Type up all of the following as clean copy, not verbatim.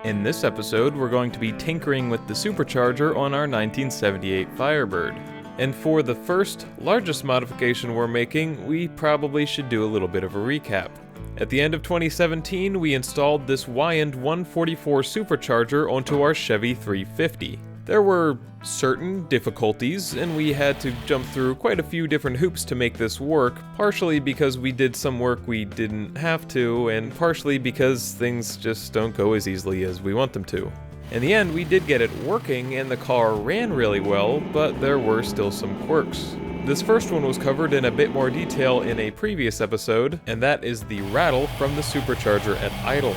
In this episode, we're going to be tinkering with the supercharger on our 1978 Firebird. And for the first, largest modification we're making, we probably should do a little bit of a recap. At the end of 2017, we installed this Weiand 144 supercharger onto our Chevy 350. There were certain difficulties, and we had to jump through quite a few different hoops to make this work, partially because we did some work we didn't have to, and partially because things just don't go as easily as we want them to. In the end, we did get it working, and the car ran really well, but there were still some quirks. This first one was covered in a bit more detail in a previous episode, and that is the Rattle from the supercharger at idle.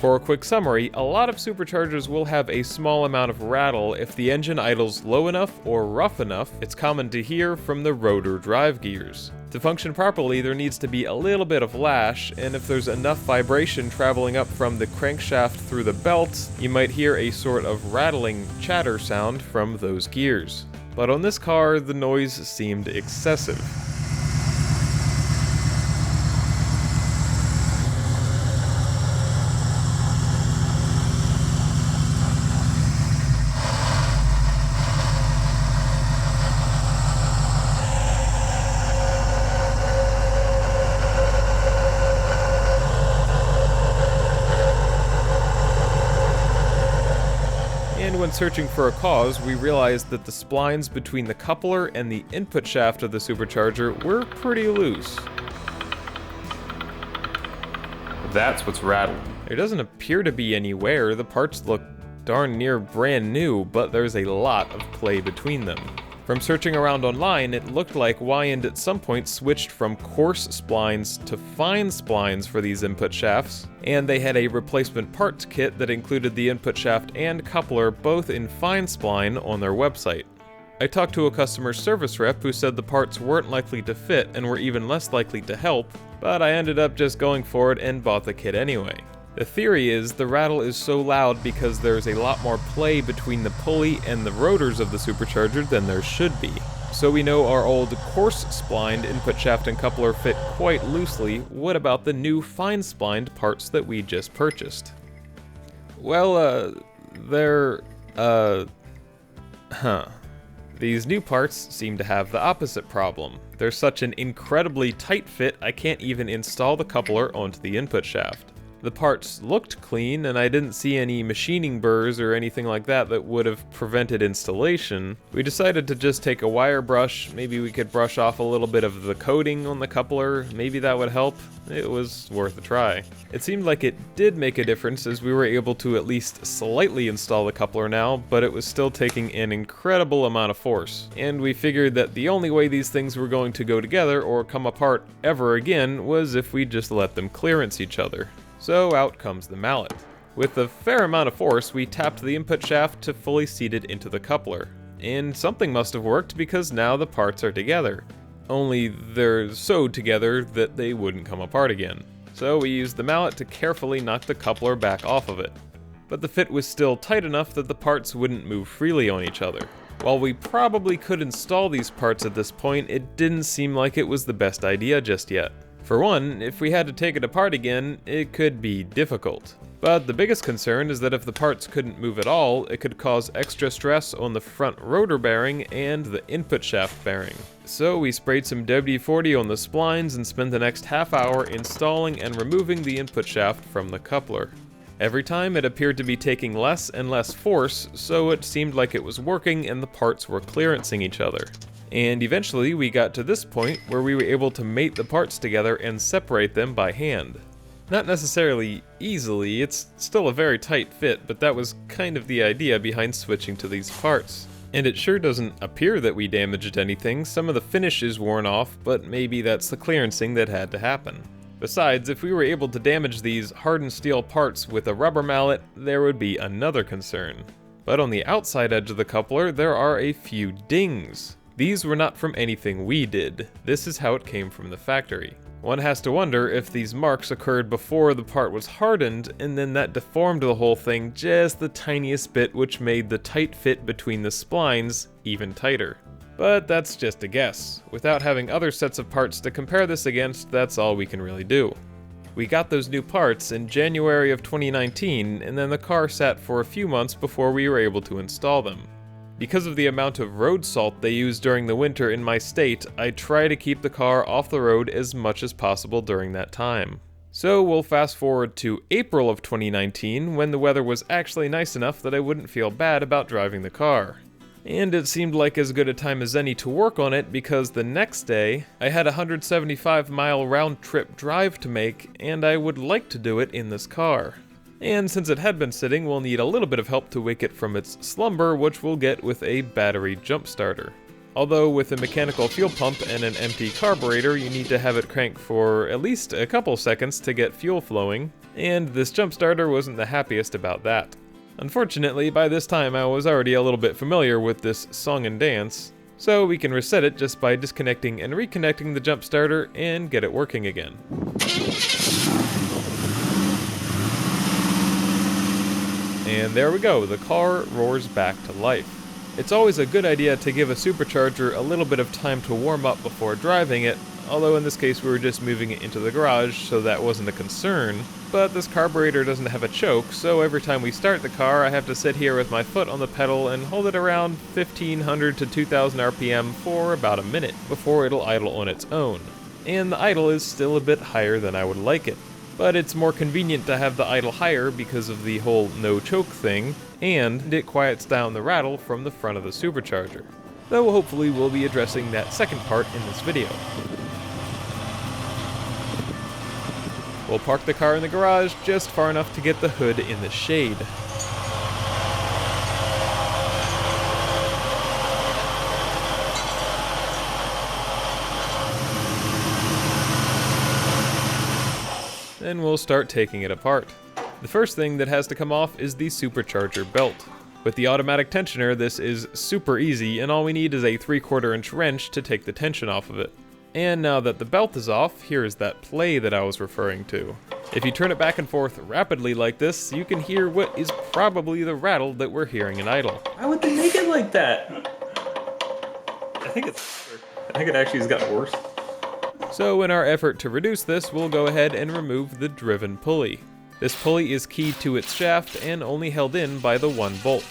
For a quick summary, a lot of superchargers will have a small amount of rattle if the engine idles low enough or rough enough. It's common to hear from the rotor drive gears. To function properly, there needs to be a little bit of lash, and if there's enough vibration traveling up from the crankshaft through the belt, you might hear a sort of rattling chatter sound from those gears. But on this car, the noise seemed excessive. And when searching for a cause, we realized that the splines between the coupler and the input shaft of the supercharger were pretty loose. That's what's rattled. There doesn't appear to be any wear. The parts look darn near brand new, but there's a lot of play between them. From searching around online, it looked like Weiand at some point switched from coarse splines to fine splines for these input shafts, and they had a replacement parts kit that included the input shaft and coupler both in fine spline on their website. I talked to a customer service rep who said the parts weren't likely to fit and were even less likely to help, but I ended up just going for it and bought the kit anyway. The theory is the rattle is so loud because there's a lot more play between the pulley and the rotors of the supercharger than there should be. So we know our old coarse splined input shaft and coupler fit quite loosely. What about the new fine splined parts that we just purchased? Well, These new parts seem to have the opposite problem. They're such an incredibly tight fit I can't even install the coupler onto the input shaft. The parts looked clean, and I didn't see any machining burrs or anything like that that would have prevented installation. We decided to just take a wire brush. Maybe we could brush off a little bit of the coating on the coupler. Maybe that would help. It was worth a try. It seemed like it did make a difference as we were able to at least slightly install the coupler now, but it was still taking an incredible amount of force. And we figured that the only way these things were going to go together or come apart ever again was if we just let them clearance each other. So out comes the mallet. With a fair amount of force, we tapped the input shaft to fully seat it into the coupler. And something must have worked because now the parts are together. Only they're sewed together that they wouldn't come apart again. So we used the mallet to carefully knock the coupler back off of it. But the fit was still tight enough that the parts wouldn't move freely on each other. While we probably could install these parts at this point, it didn't seem like it was the best idea just yet. For one, if we had to take it apart again, it could be difficult. But the biggest concern is that if the parts couldn't move at all, it could cause extra stress on the front rotor bearing and the input shaft bearing. So we sprayed some WD-40 on the splines and spent the next half hour installing and removing the input shaft from the coupler. Every time it appeared to be taking less and less force, so it seemed like it was working and the parts were clearancing each other. And eventually we got to this point where we were able to mate the parts together and separate them by hand. Not necessarily easily, it's still a very tight fit, but that was kind of the idea behind switching to these parts. And it sure doesn't appear that we damaged anything. Some of the finish is worn off, but maybe that's the clearancing that had to happen. Besides, if we were able to damage these hardened steel parts with a rubber mallet, there would be another concern. But on the outside edge of the coupler, there are a few dings. These were not from anything we did. This is how it came from the factory. One has to wonder if these marks occurred before the part was hardened, and then that deformed the whole thing just the tiniest bit, which made the tight fit between the splines even tighter. But that's just a guess. Without having other sets of parts to compare this against, that's all we can really do. We got those new parts in January of 2019, and then the car sat for a few months before we were able to install them. Because of the amount of road salt they use during the winter in my state, I try to keep the car off the road as much as possible during that time. So we'll fast forward to April of 2019, when the weather was actually nice enough that I wouldn't feel bad about driving the car. And it seemed like as good a time as any to work on it, because the next day, I had a 175-mile round-trip drive to make, and I would like to do it in this car. And since it had been sitting, we'll need a little bit of help to wake it from its slumber, which we'll get with a battery jump starter. Although with a mechanical fuel pump and an empty carburetor, you need to have it crank for at least a couple seconds to get fuel flowing, and this jump starter wasn't the happiest about that. Unfortunately, by this time I was already a little bit familiar with this song and dance, so we can reset it just by disconnecting and reconnecting the jump starter and get it working again. And there we go, the car roars back to life. It's always a good idea to give a supercharger a little bit of time to warm up before driving it, although in this case we were just moving it into the garage, so that wasn't a concern. But this carburetor doesn't have a choke, so every time we start the car I have to sit here with my foot on the pedal and hold it around 1500 to 2000 RPM for about a minute before it'll idle on its own. And the idle is still a bit higher than I would like it. But it's more convenient to have the idle higher because of the whole no choke thing, and it quiets down the rattle from the front of the supercharger. Though hopefully we'll be addressing that second part in this video. We'll park the car in the garage just far enough to get the hood in the shade. Then we'll start taking it apart. The first thing that has to come off is the supercharger belt. With the automatic tensioner, this is super easy, and all we need is a 3/4 inch wrench to take the tension off of it. And now that the belt is off, here is that play that I was referring to. If you turn it back and forth rapidly like this, you can hear what is probably the rattle that we're hearing in idle. Why would they make it like that? I think it actually has gotten worse. So in our effort to reduce this, we'll go ahead and remove the driven pulley. This pulley is keyed to its shaft and only held in by the one bolt.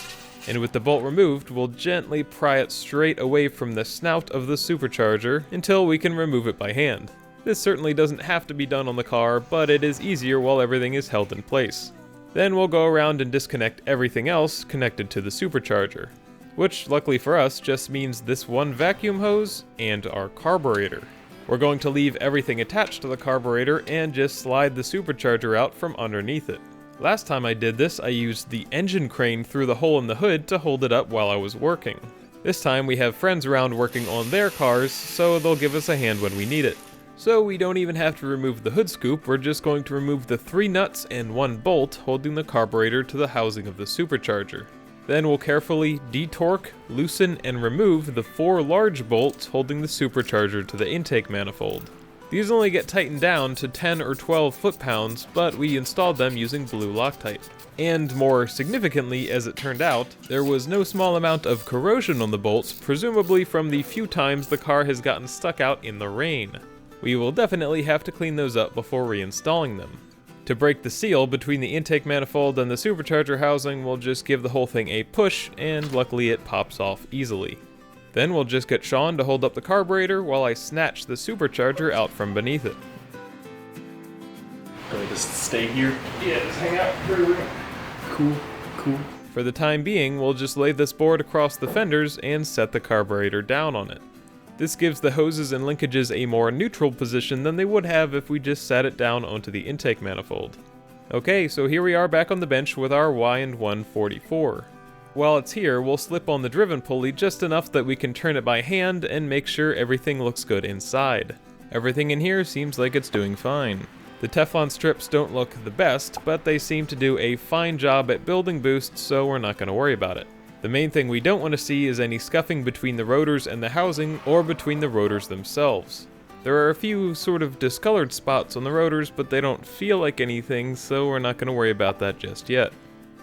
And with the bolt removed, we'll gently pry it straight away from the snout of the supercharger until we can remove it by hand. This certainly doesn't have to be done on the car, but it is easier while everything is held in place. Then we'll go around and disconnect everything else connected to the supercharger, which luckily for us just means this one vacuum hose and our carburetor. We're going to leave everything attached to the carburetor and just slide the supercharger out from underneath it. Last time I did this, I used the engine crane through the hole in the hood to hold it up while I was working. This time we have friends around working on their cars, so they'll give us a hand when we need it. So we don't even have to remove the hood scoop, we're just going to remove the 3 nuts and 1 bolt holding the carburetor to the housing of the supercharger. Then we'll carefully detorque, loosen, and remove the 4 large bolts holding the supercharger to the intake manifold. These only get tightened down to 10 or 12 foot-pounds, but we installed them using blue Loctite. And more significantly, as it turned out, there was no small amount of corrosion on the bolts, presumably from the few times the car has gotten stuck out in the rain. We will definitely have to clean those up before reinstalling them. To break the seal between the intake manifold and the supercharger housing, we'll just give the whole thing a push, and luckily it pops off easily. Then we'll just get Sean to hold up the carburetor while I snatch the supercharger out from beneath it. Do I just stay here? Yeah, just hang out for a minute. Cool. For the time being, we'll just lay this board across the fenders and set the carburetor down on it. This gives the hoses and linkages a more neutral position than they would have if we just sat it down onto the intake manifold. Okay, so here we are back on the bench with our Weiand 144. While it's here, we'll slip on the driven pulley just enough that we can turn it by hand and make sure everything looks good inside. Everything in here seems like it's doing fine. The Teflon strips don't look the best, but they seem to do a fine job at building boosts, so we're not going to worry about it. The main thing we don't want to see is any scuffing between the rotors and the housing, or between the rotors themselves. There are a few sort of discolored spots on the rotors, but they don't feel like anything, so we're not going to worry about that just yet.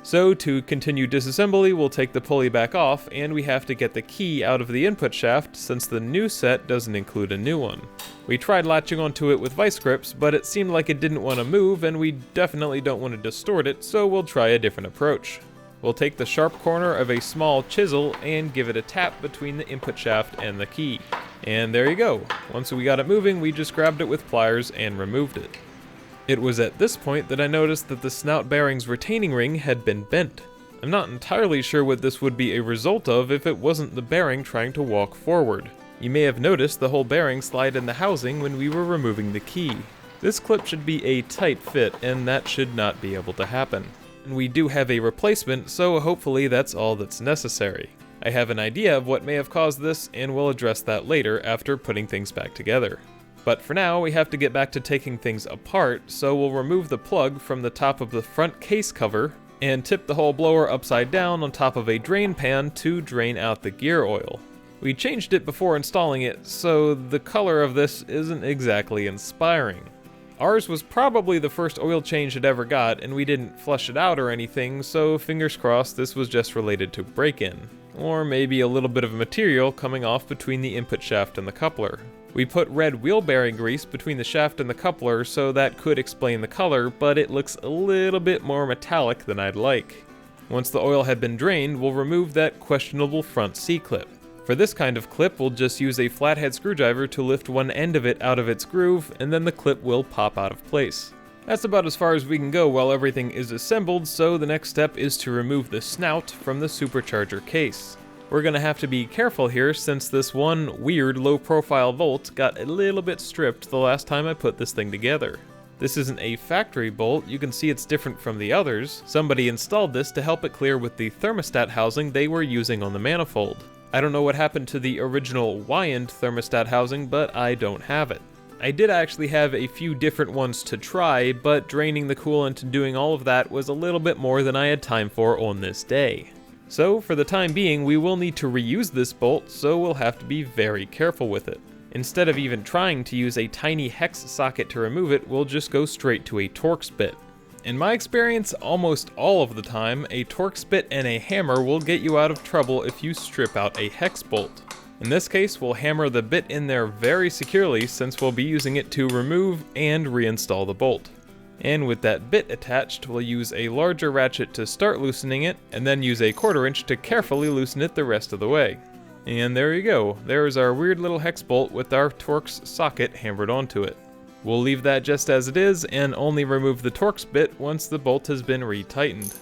So to continue disassembly, we'll take the pulley back off, and we have to get the key out of the input shaft since the new set doesn't include a new one. We tried latching onto it with vice grips, but it seemed like it didn't want to move, and we definitely don't want to distort it, so we'll try a different approach. We'll take the sharp corner of a small chisel and give it a tap between the input shaft and the key. And there you go. Once we got it moving, we just grabbed it with pliers and removed it. It was at this point that I noticed that the snout bearing's retaining ring had been bent. I'm not entirely sure what this would be a result of if it wasn't the bearing trying to walk forward. You may have noticed the whole bearing slide in the housing when we were removing the key. This clip should be a tight fit, and that should not be able to happen. And we do have a replacement, so hopefully that's all that's necessary. I have an idea of what may have caused this, and we'll address that later after putting things back together. But for now, we have to get back to taking things apart, so we'll remove the plug from the top of the front case cover and tip the whole blower upside down on top of a drain pan to drain out the gear oil. We changed it before installing it, so the color of this isn't exactly inspiring. Ours was probably the first oil change it ever got, and we didn't flush it out or anything, so fingers crossed this was just related to break-in. Or maybe a little bit of material coming off between the input shaft and the coupler. We put red wheel bearing grease between the shaft and the coupler, so that could explain the color, but it looks a little bit more metallic than I'd like. Once the oil had been drained, we'll remove that questionable front C-clip. For this kind of clip, we'll just use a flathead screwdriver to lift one end of it out of its groove, and then the clip will pop out of place. That's about as far as we can go while everything is assembled, so the next step is to remove the snout from the supercharger case. We're gonna have to be careful here since this one weird low-profile bolt got a little bit stripped the last time I put this thing together. This isn't a factory bolt, you can see it's different from the others. Somebody installed this to help it clear with the thermostat housing they were using on the manifold. I don't know what happened to the original Weiand thermostat housing, but I don't have it. I did actually have a few different ones to try, but draining the coolant and doing all of that was a little bit more than I had time for on this day. So, for the time being, we will need to reuse this bolt, so we'll have to be very careful with it. Instead of even trying to use a tiny hex socket to remove it, we'll just go straight to a Torx bit. In my experience, almost all of the time, a Torx bit and a hammer will get you out of trouble if you strip out a hex bolt. In this case, we'll hammer the bit in there very securely since we'll be using it to remove and reinstall the bolt. And with that bit attached, we'll use a larger ratchet to start loosening it, and then use a 1/4 inch to carefully loosen it the rest of the way. And there you go, there's our weird little hex bolt with our Torx socket hammered onto it. We'll leave that just as it is, and only remove the Torx bit once the bolt has been retightened.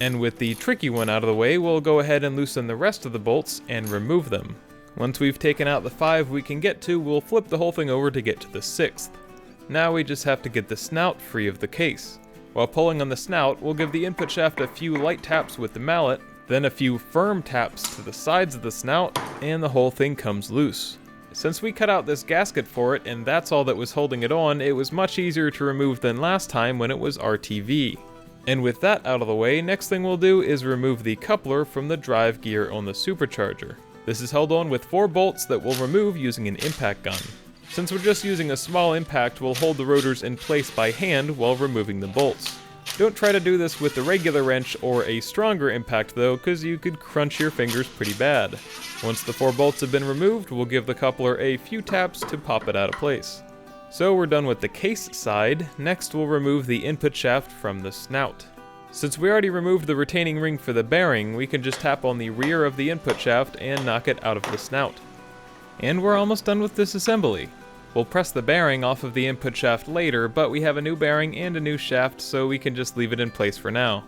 And with the tricky one out of the way, we'll go ahead and loosen the rest of the bolts and remove them. Once we've taken out the 5 we can get to, we'll flip the whole thing over to get to the 6th. Now we just have to get the snout free of the case. While pulling on the snout, we'll give the input shaft a few light taps with the mallet, then a few firm taps to the sides of the snout, and the whole thing comes loose. Since we cut out this gasket for it and that's all that was holding it on, it was much easier to remove than last time when it was RTV. And with that out of the way, next thing we'll do is remove the coupler from the drive gear on the supercharger. This is held on with 4 bolts that we'll remove using an impact gun. Since we're just using a small impact, we'll hold the rotors in place by hand while removing the bolts. Don't try to do this with the regular wrench or a stronger impact though, because you could crunch your fingers pretty bad. Once the 4 bolts have been removed, we'll give the coupler a few taps to pop it out of place. So we're done with the case side, next we'll remove the input shaft from the snout. Since we already removed the retaining ring for the bearing, we can just tap on the rear of the input shaft and knock it out of the snout. And we're almost done with this assembly. We'll press the bearing off of the input shaft later, but we have a new bearing and a new shaft, so we can just leave it in place for now.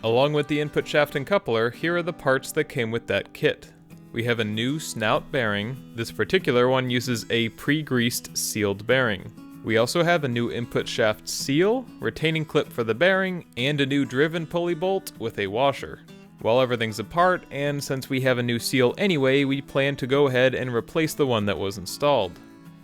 Along with the input shaft and coupler, here are the parts that came with that kit. We have a new snout bearing. This particular one uses a pre-greased sealed bearing. We also have a new input shaft seal, retaining clip for the bearing, and a new driven pulley bolt with a washer. While everything's apart, and since we have a new seal anyway, we plan to go ahead and replace the one that was installed.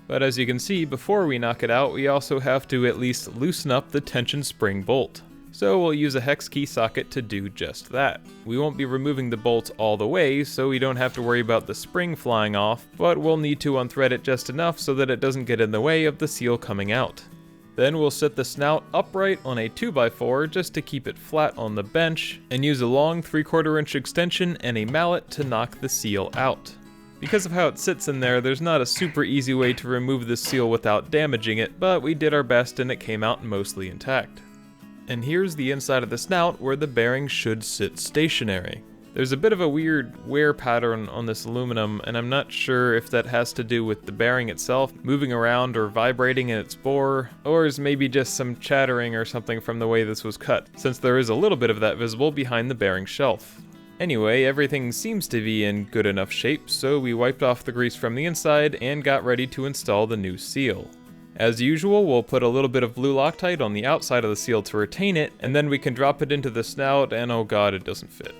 But as you can see, before we knock it out, we also have to at least loosen up the tension spring bolt. So we'll use a hex key socket to do just that. We won't be removing the bolt all the way, so we don't have to worry about the spring flying off, but we'll need to unthread it just enough so that it doesn't get in the way of the seal coming out. Then we'll set the snout upright on a 2x4 just to keep it flat on the bench, and use a long 3/4 inch extension and a mallet to knock the seal out. Because of how it sits in there, there's not a super easy way to remove this seal without damaging it, but we did our best and it came out mostly intact. And here's the inside of the snout where the bearing should sit stationary. There's a bit of a weird wear pattern on this aluminum, and I'm not sure if that has to do with the bearing itself moving around or vibrating in its bore, or is maybe just some chattering or something from the way this was cut, since there is a little bit of that visible behind the bearing shelf. Anyway, everything seems to be in good enough shape, so we wiped off the grease from the inside and got ready to install the new seal. As usual, we'll put a little bit of blue Loctite on the outside of the seal to retain it, and then we can drop it into the snout, and oh god, it doesn't fit.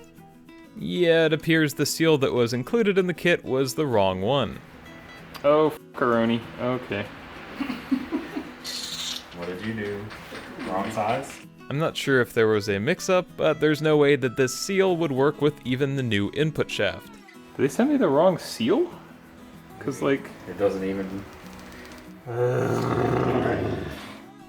Yeah, it appears the seal that was included in the kit was the wrong one. Oh, f***eroni. Okay. What did you do? Wrong size? I'm not sure if there was a mix-up, but there's no way that this seal would work with even the new input shaft. Did they send me the wrong seal? Cause like... It doesn't even...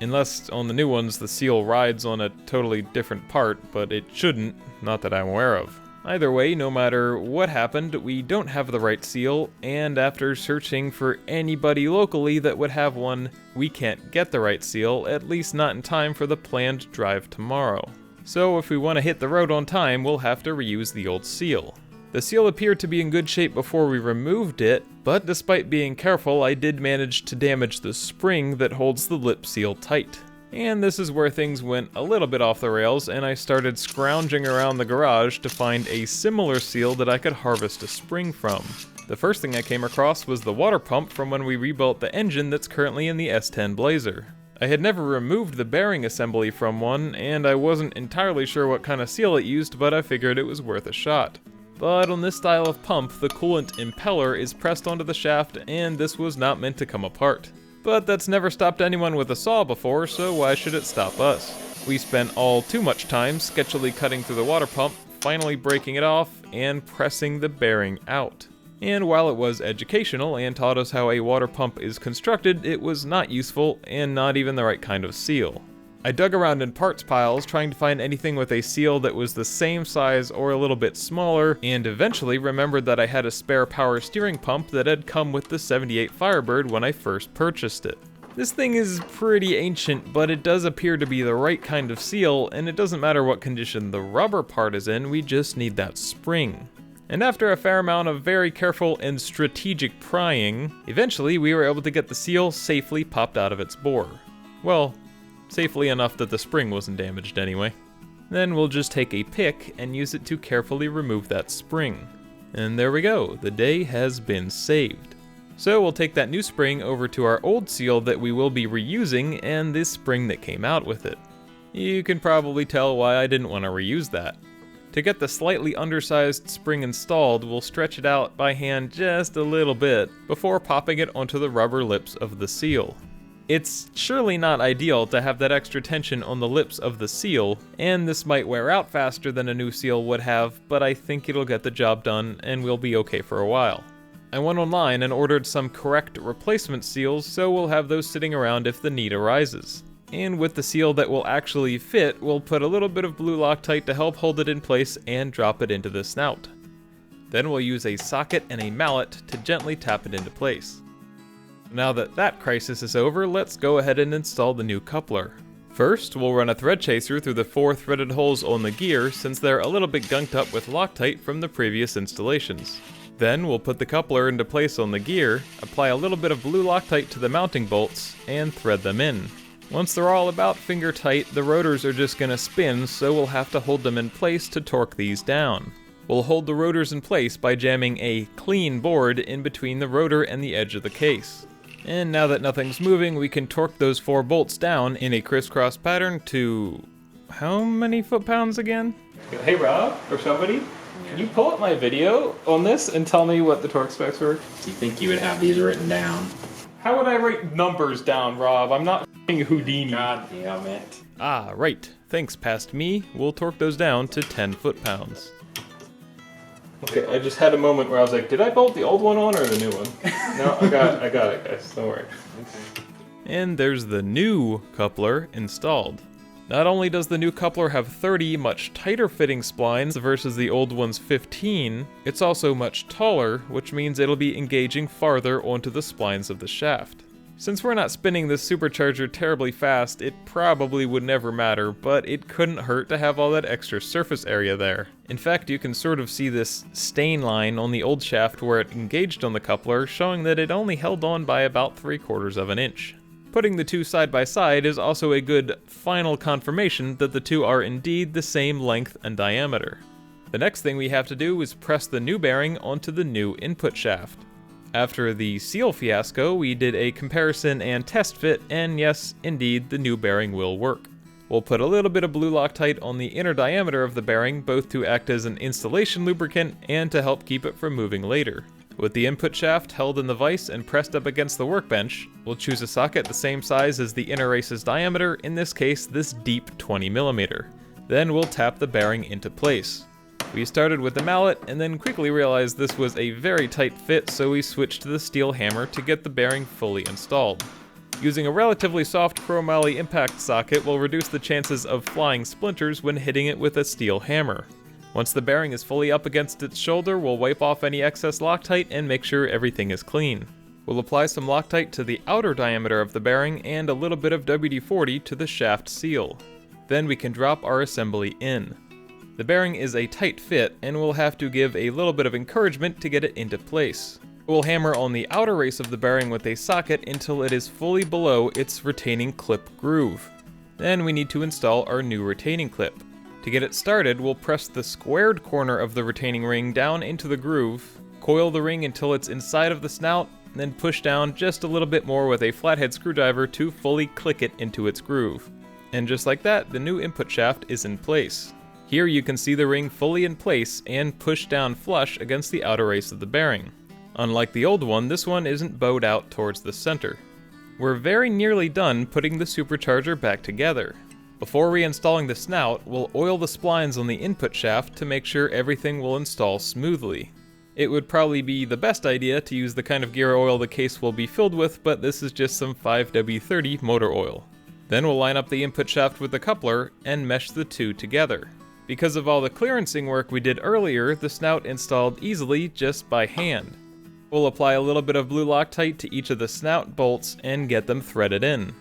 Unless on the new ones the seal rides on a totally different part, but it shouldn't, not that I'm aware of. Either way, no matter what happened, we don't have the right seal, and after searching for anybody locally that would have one, we can't get the right seal, at least not in time for the planned drive tomorrow. So if we want to hit the road on time, we'll have to reuse the old seal. The seal appeared to be in good shape before we removed it, but despite being careful, I did manage to damage the spring that holds the lip seal tight. And this is where things went a little bit off the rails, and I started scrounging around the garage to find a similar seal that I could harvest a spring from. The first thing I came across was the water pump from when we rebuilt the engine that's currently in the S10 Blazer. I had never removed the bearing assembly from one, and I wasn't entirely sure what kind of seal it used, but I figured it was worth a shot. But on this style of pump, the coolant impeller is pressed onto the shaft, and this was not meant to come apart. But that's never stopped anyone with a saw before, so why should it stop us? We spent all too much time sketchily cutting through the water pump, finally breaking it off, and pressing the bearing out. And while it was educational and taught us how a water pump is constructed, it was not useful and not even the right kind of seal. I dug around in parts piles trying to find anything with a seal that was the same size or a little bit smaller, and eventually remembered that I had a spare power steering pump that had come with the '78 Firebird when I first purchased it. This thing is pretty ancient, but it does appear to be the right kind of seal, and it doesn't matter what condition the rubber part is in, we just need that spring. And after a fair amount of very careful and strategic prying, eventually we were able to get the seal safely popped out of its bore. Well, safely enough that the spring wasn't damaged anyway. Then we'll just take a pick and use it to carefully remove that spring. And there we go, the day has been saved. So we'll take that new spring over to our old seal that we will be reusing and this spring that came out with it. You can probably tell why I didn't want to reuse that. To get the slightly undersized spring installed, we'll stretch it out by hand just a little bit before popping it onto the rubber lips of the seal. It's surely not ideal to have that extra tension on the lips of the seal, and this might wear out faster than a new seal would have, but I think it'll get the job done and we'll be okay for a while. I went online and ordered some correct replacement seals, so we'll have those sitting around if the need arises. And with the seal that will actually fit, we'll put a little bit of blue Loctite to help hold it in place and drop it into the snout. Then we'll use a socket and a mallet to gently tap it into place. Now that that crisis is over, let's go ahead and install the new coupler. First, we'll run a thread chaser through the 4 threaded holes on the gear since they're a little bit gunked up with Loctite from the previous installations. Then we'll put the coupler into place on the gear, apply a little bit of blue Loctite to the mounting bolts, and thread them in. Once they're all about finger tight, the rotors are just gonna spin, so we'll have to hold them in place to torque these down. We'll hold the rotors in place by jamming a clean board in between the rotor and the edge of the case. And now that nothing's moving, we can torque those 4 bolts down in a crisscross pattern to... how many foot-pounds again? Hey Rob, or somebody, can you pull up my video on this and tell me what the torque specs were? Do you think you would have these written down? How would I write numbers down, Rob? I'm not f***ing Houdini. God damn it. Ah, right. Thanks, past me. We'll torque those down to 10 foot-pounds. Okay, I just had a moment where I was like, did I bolt the old one on or the new one? No, I got it, guys. Don't worry. Okay. And there's the new coupler installed. Not only does the new coupler have 30 much tighter fitting splines versus the old one's 15, it's also much taller, which means it'll be engaging farther onto the splines of the shaft. Since we're not spinning this supercharger terribly fast, it probably would never matter, but it couldn't hurt to have all that extra surface area there. In fact, you can sort of see this stain line on the old shaft where it engaged on the coupler, showing that it only held on by about 3/4 of an inch. Putting the two side by side is also a good final confirmation that the two are indeed the same length and diameter. The next thing we have to do is press the new bearing onto the new input shaft. After the seal fiasco, we did a comparison and test fit, and yes, indeed, the new bearing will work. We'll put a little bit of blue Loctite on the inner diameter of the bearing, both to act as an installation lubricant and to help keep it from moving later. With the input shaft held in the vise and pressed up against the workbench, we'll choose a socket the same size as the inner race's diameter, in this case this deep 20mm. Then we'll tap the bearing into place. We started with the mallet and then quickly realized this was a very tight fit, so we switched to the steel hammer to get the bearing fully installed. Using a relatively soft chromoly impact socket will reduce the chances of flying splinters when hitting it with a steel hammer. Once the bearing is fully up against its shoulder, we'll wipe off any excess Loctite and make sure everything is clean. We'll apply some Loctite to the outer diameter of the bearing and a little bit of WD-40 to the shaft seal. Then we can drop our assembly in. The bearing is a tight fit, and we'll have to give a little bit of encouragement to get it into place. We'll hammer on the outer race of the bearing with a socket until it is fully below its retaining clip groove. Then we need to install our new retaining clip. To get it started, we'll press the squared corner of the retaining ring down into the groove, coil the ring until it's inside of the snout, and then push down just a little bit more with a flathead screwdriver to fully click it into its groove. And just like that, the new input shaft is in place. Here you can see the ring fully in place and pushed down flush against the outer race of the bearing. Unlike the old one, this one isn't bowed out towards the center. We're very nearly done putting the supercharger back together. Before reinstalling the snout, we'll oil the splines on the input shaft to make sure everything will install smoothly. It would probably be the best idea to use the kind of gear oil the case will be filled with, but this is just some 5W30 motor oil. Then we'll line up the input shaft with the coupler and mesh the two together. Because of all the clearancing work we did earlier, the snout installed easily just by hand. We'll apply a little bit of blue Loctite to each of the snout bolts and get them threaded in.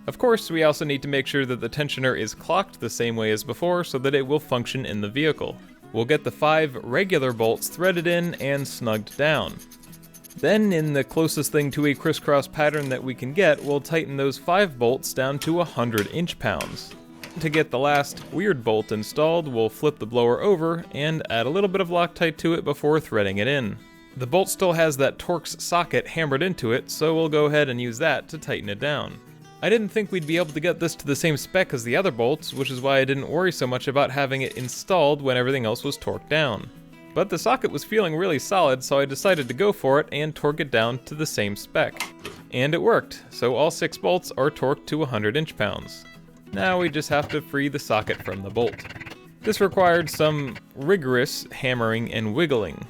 Of course, we also need to make sure that the tensioner is clocked the same way as before so that it will function in the vehicle. We'll get the 5 regular bolts threaded in and snugged down. Then, in the closest thing to a crisscross pattern that we can get, we'll tighten those 5 bolts down to 100 inch-pounds. To get the last weird bolt installed, we'll flip the blower over and add a little bit of Loctite to it before threading it in. The bolt still has that Torx socket hammered into it, so we'll go ahead and use that to tighten it down. I didn't think we'd be able to get this to the same spec as the other bolts, which is why I didn't worry so much about having it installed when everything else was torqued down. But the socket was feeling really solid, so I decided to go for it and torque it down to the same spec. And it worked, so all 6 bolts are torqued to 100 inch-pounds. Now we just have to free the socket from the bolt. This required some rigorous hammering and wiggling.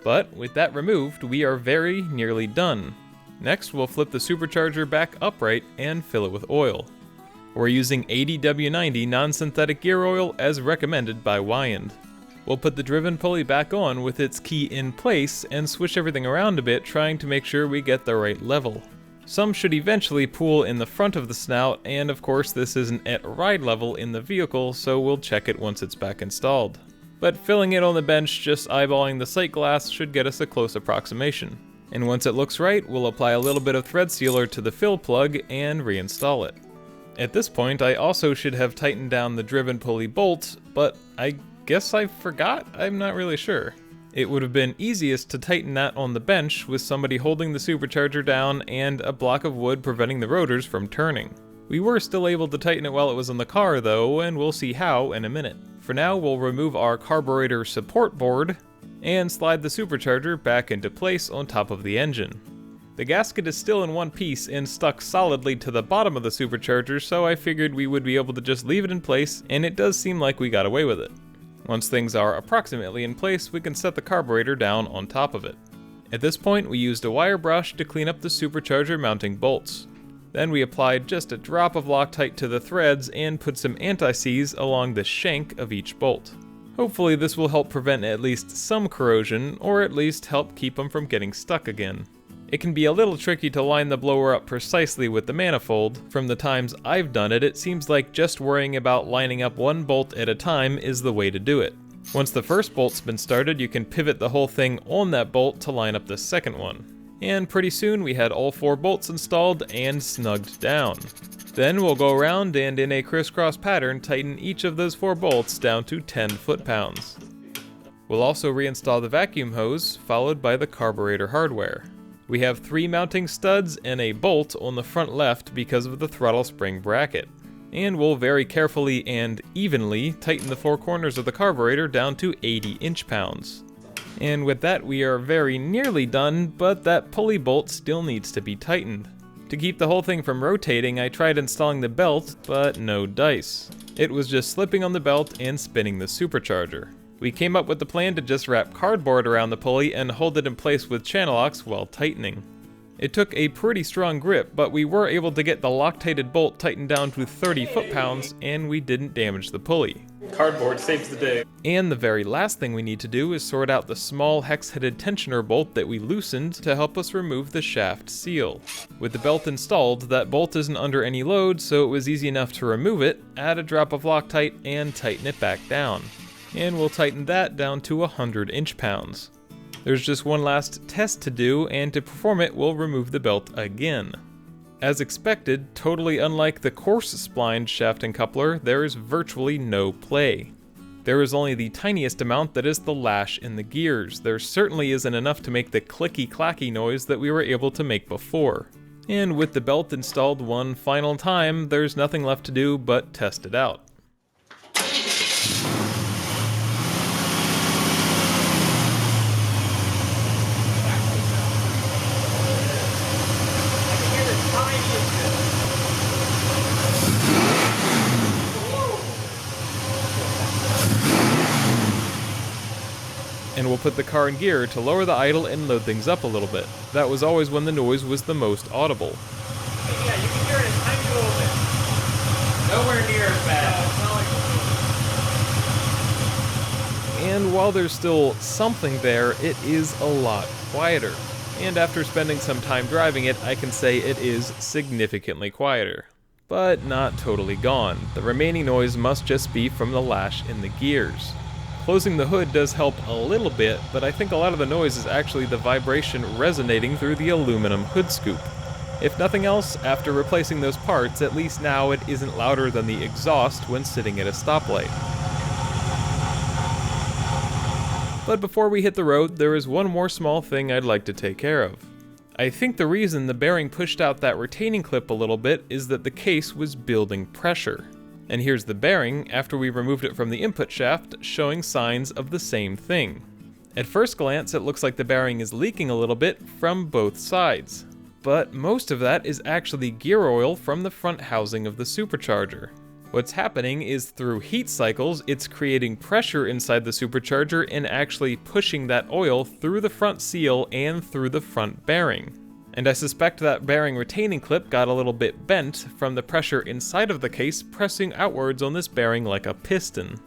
But with that removed, we are very nearly done. Next, we'll flip the supercharger back upright and fill it with oil. We're using 80W90 non-synthetic gear oil as recommended by Weiand. We'll put the driven pulley back on with its key in place and switch everything around a bit, trying to make sure we get the right level. Some should eventually pool in the front of the snout, and of course this isn't at ride level in the vehicle, so we'll check it once it's back installed. But filling it on the bench, just eyeballing the sight glass, should get us a close approximation. And once it looks right, we'll apply a little bit of thread sealer to the fill plug and reinstall it. At this point, I also should have tightened down the driven pulley bolt, but I guess I forgot? I'm not really sure. It would have been easiest to tighten that on the bench with somebody holding the supercharger down and a block of wood preventing the rotors from turning. We were still able to tighten it while it was in the car though, and we'll see how in a minute. For now, we'll remove our carburetor support board and slide the supercharger back into place on top of the engine. The gasket is still in one piece and stuck solidly to the bottom of the supercharger, so I figured we would be able to just leave it in place, and it does seem like we got away with it. Once things are approximately in place, we can set the carburetor down on top of it. At this point, we used a wire brush to clean up the supercharger mounting bolts. Then we applied just a drop of Loctite to the threads and put some anti-seize along the shank of each bolt. Hopefully this will help prevent at least some corrosion, or at least help keep them from getting stuck again. It can be a little tricky to line the blower up precisely with the manifold. From the times I've done it, it seems like just worrying about lining up one bolt at a time is the way to do it. Once the first bolt's been started, you can pivot the whole thing on that bolt to line up the second one. And pretty soon we had all 4 bolts installed and snugged down. Then we'll go around and in a crisscross pattern tighten each of those 4 bolts down to 10 foot-pounds. We'll also reinstall the vacuum hose, followed by the carburetor hardware. We have 3 mounting studs and a bolt on the front left because of the throttle spring bracket. And we'll very carefully and evenly tighten the 4 corners of the carburetor down to 80 inch-pounds. And with that we are very nearly done, but that pulley bolt still needs to be tightened. To keep the whole thing from rotating, I tried installing the belt, but no dice. It was just slipping on the belt and spinning the supercharger. We came up with the plan to just wrap cardboard around the pulley and hold it in place with channel locks while tightening. It took a pretty strong grip, but we were able to get the Loctited bolt tightened down to 30 foot-pounds, and we didn't damage the pulley. Cardboard saves the day. And the very last thing we need to do is sort out the small hex-headed tensioner bolt that we loosened to help us remove the shaft seal. With the belt installed, that bolt isn't under any load, so it was easy enough to remove it, add a drop of Loctite, and tighten it back down. And we'll tighten that down to 100 inch-pounds. There's just one last test to do, and to perform it, we'll remove the belt again. As expected, totally unlike the coarse splined shaft and coupler, there is virtually no play. There is only the tiniest amount that is the lash in the gears. There certainly isn't enough to make the clicky-clacky noise that we were able to make before. And with the belt installed one final time, there's nothing left to do but test it out. And we'll put the car in gear to lower the idle and load things up a little bit. That was always when the noise was the most audible. Yeah, you can hear it a tiny little bit. Nowhere near as bad. And while there's still something there, it is a lot quieter. And after spending some time driving it, I can say it is significantly quieter. But not totally gone. The remaining noise must just be from the lash in the gears. Closing the hood does help a little bit, but I think a lot of the noise is actually the vibration resonating through the aluminum hood scoop. If nothing else, after replacing those parts, at least now it isn't louder than the exhaust when sitting at a stoplight. But before we hit the road, there is one more small thing I'd like to take care of. I think the reason the bearing pushed out that retaining clip a little bit is that the case was building pressure. And here's the bearing, after we removed it from the input shaft, showing signs of the same thing. At first glance, it looks like the bearing is leaking a little bit from both sides. But most of that is actually gear oil from the front housing of the supercharger. What's happening is through heat cycles, it's creating pressure inside the supercharger and actually pushing that oil through the front seal and through the front bearing. And I suspect that bearing retaining clip got a little bit bent from the pressure inside of the case pressing outwards on this bearing like a piston.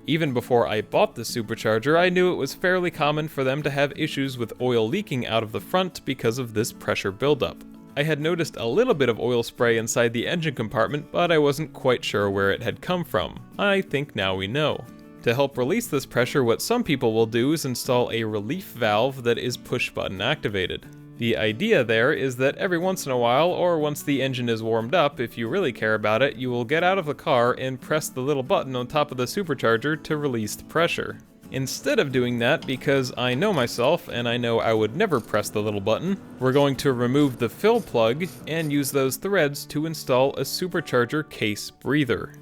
Even before I bought the supercharger, I knew it was fairly common for them to have issues with oil leaking out of the front because of this pressure buildup. I had noticed a little bit of oil spray inside the engine compartment, but I wasn't quite sure where it had come from. I think now we know. To help release this pressure, what some people will do is install a relief valve that is push button activated. The idea there is that every once in a while, or once the engine is warmed up, if you really care about it, you will get out of the car and press the little button on top of the supercharger to release the pressure. Instead of doing that, because I know myself and I know I would never press the little button, we're going to remove the fill plug and use those threads to install a supercharger case breather.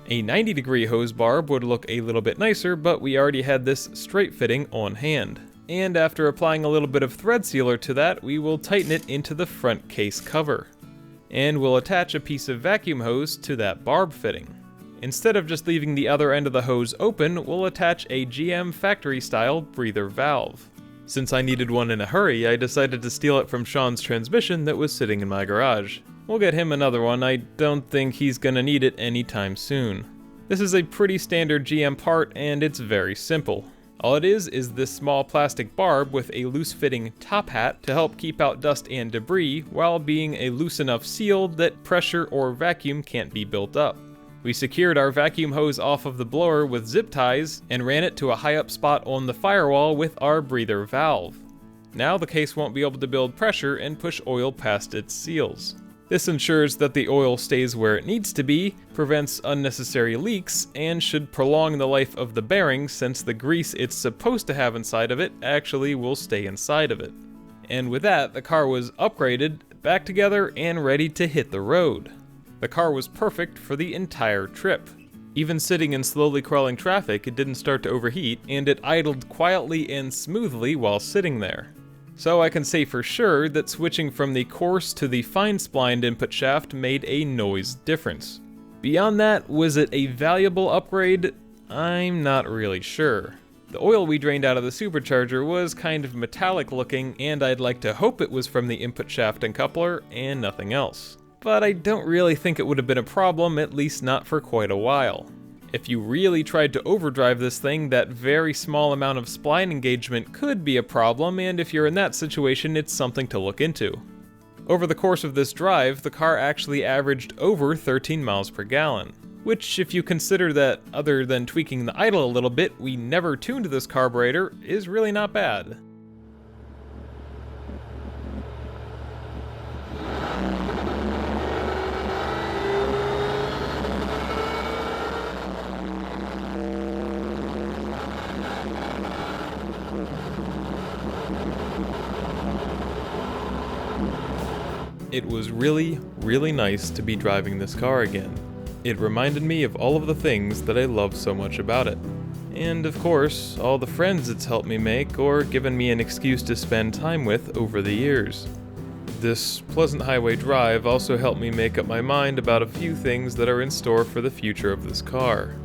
A 90-degree hose barb would look a little bit nicer, but we already had this straight fitting on hand. And after applying a little bit of thread sealer to that, we will tighten it into the front case cover. And we'll attach a piece of vacuum hose to that barb fitting. Instead of just leaving the other end of the hose open, we'll attach a GM factory-style breather valve. Since I needed one in a hurry, I decided to steal it from Sean's transmission that was sitting in my garage. We'll get him another one. I don't think he's gonna need it anytime soon. This is a pretty standard GM part, and it's very simple. All it is this small plastic barb with a loose-fitting top hat to help keep out dust and debris while being a loose enough seal that pressure or vacuum can't be built up. We secured our vacuum hose off of the blower with zip ties and ran it to a high up spot on the firewall with our breather valve. Now the case won't be able to build pressure and push oil past its seals. This ensures that the oil stays where it needs to be, prevents unnecessary leaks, and should prolong the life of the bearing since the grease it's supposed to have inside of it actually will stay inside of it. And with that, the car was upgraded, back together, and ready to hit the road. The car was perfect for the entire trip. Even sitting in slowly crawling traffic, it didn't start to overheat, and it idled quietly and smoothly while sitting there. So I can say for sure that switching from the coarse to the fine splined input shaft made a noise difference. Beyond that, was it a valuable upgrade? I'm not really sure. The oil we drained out of the supercharger was kind of metallic looking, and I'd like to hope it was from the input shaft and coupler and nothing else. But I don't really think it would have been a problem, at least not for quite a while. If you really tried to overdrive this thing, that very small amount of spline engagement could be a problem, and if you're in that situation, it's something to look into. Over the course of this drive, the car actually averaged over 13 miles per gallon, which, if you consider that other than tweaking the idle a little bit, we never tuned this carburetor, is really not bad. It was really, really nice to be driving this car again. It reminded me of all of the things that I love so much about it. And of course, all the friends it's helped me make or given me an excuse to spend time with over the years. This pleasant highway drive also helped me make up my mind about a few things that are in store for the future of this car.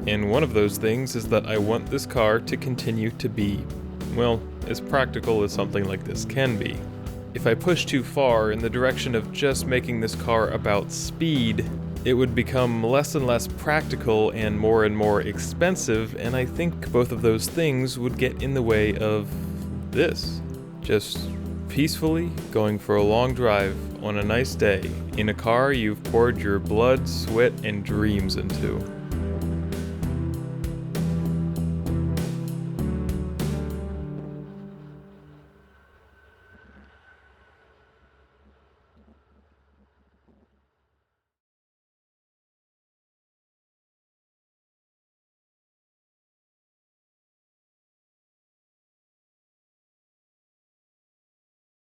And one of those things is that I want this car to continue to be, well, as practical as something like this can be. If I push too far in the direction of just making this car about speed, it would become less and less practical and more expensive, and I think both of those things would get in the way of this. Just peacefully going for a long drive on a nice day in a car you've poured your blood, sweat, and dreams into.